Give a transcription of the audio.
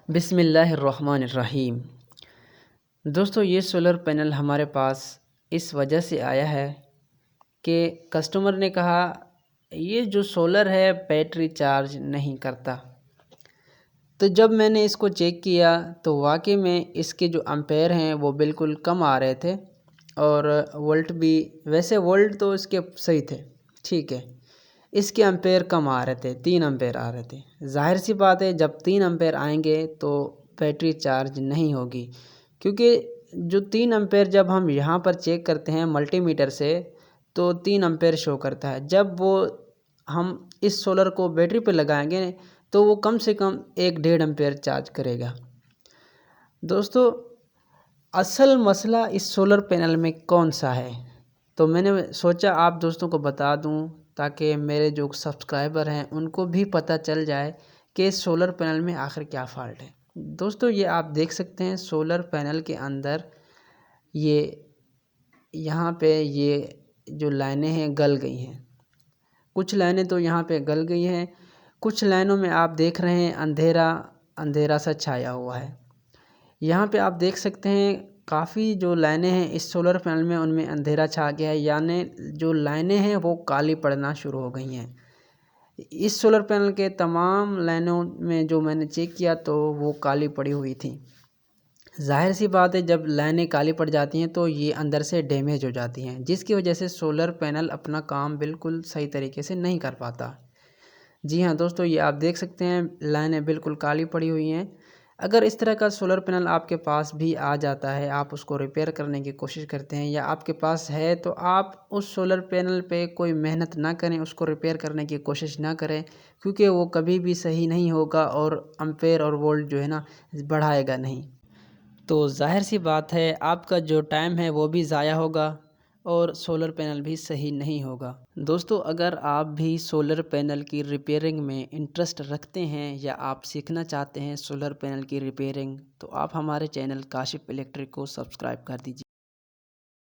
बिस्मिल्लाहिर्रहमानिर्रहीम। दोस्तों, ये सोलर पैनल हमारे पास इस वजह से आया है कि कस्टमर ने कहा ये जो सोलर है बैटरी चार्ज नहीं करता। तो जब मैंने इसको चेक किया तो वाकई में इसके जो एम्पेयर हैं वो बिल्कुल कम आ रहे थे और वोल्ट भी, वैसे वोल्ट तो इसके सही थे, ठीक है, इसके एम्पेयर कम आ रहे थे, 3 एम्पेयर आ रहे थे। ज़ाहिर सी बात है जब 3 एम्पेयर आएंगे तो बैटरी चार्ज नहीं होगी, क्योंकि जो 3 एम्पेयर जब हम यहाँ पर चेक करते हैं मल्टीमीटर से तो 3 एम्पेयर शो करता है। जब वो हम इस सोलर को बैटरी पर लगाएंगे तो वो कम से कम 1-1.5 एम्पेयर चार्ज करेगा। दोस्तों, असल मसला इस सोलर पैनल में कौन सा है, तो मैंने सोचा आप दोस्तों को बता दूं ताकि मेरे जो सब्सक्राइबर हैं उनको भी पता चल जाए कि सोलर पैनल में आखिर क्या फ़ॉल्ट है। दोस्तों, ये आप देख सकते हैं सोलर पैनल के अंदर ये यहाँ पे ये जो लाइनें हैं गल गई हैं, कुछ लाइनें तो यहाँ पे गल गई हैं, कुछ लाइनों में आप देख रहे हैं अंधेरा अंधेरा सा छाया हुआ है। यहाँ पे आप देख सकते हैं काफ़ी जो लाइनें हैं इस सोलर पैनल में उनमें अंधेरा छा गया है, यानी जो लाइनें हैं वो काली पड़ना शुरू हो गई हैं। इस सोलर पैनल के तमाम लाइनों में जो मैंने चेक किया तो वो काली पड़ी हुई थी। ज़ाहिर सी बात है जब लाइनें काली पड़ जाती हैं तो ये अंदर से डैमेज हो जाती हैं, जिसकी वजह से सोलर पैनल अपना काम बिल्कुल सही तरीके से नहीं कर पाता। जी हाँ दोस्तों, ये आप देख सकते हैं लाइनें बिल्कुल काली पड़ी हुई हैं। अगर इस तरह का सोलर पैनल आपके पास भी आ जाता है, आप उसको रिपेयर करने की कोशिश करते हैं या आपके पास है, तो आप उस सोलर पैनल पे कोई मेहनत ना करें, उसको रिपेयर करने की कोशिश ना करें, क्योंकि वो कभी भी सही नहीं होगा और एम्पेयर और वोल्ट जो है ना बढ़ाएगा नहीं। तो ज़ाहिर सी बात है आपका जो टाइम है वो भी ज़ाया होगा और सोलर पैनल भी सही नहीं होगा। दोस्तों, अगर आप भी सोलर पैनल की रिपेयरिंग में इंटरेस्ट रखते हैं या आप सीखना चाहते हैं सोलर पैनल की रिपेयरिंग, तो आप हमारे चैनल काशिफ इलेक्ट्रिक को सब्सक्राइब कर दीजिए।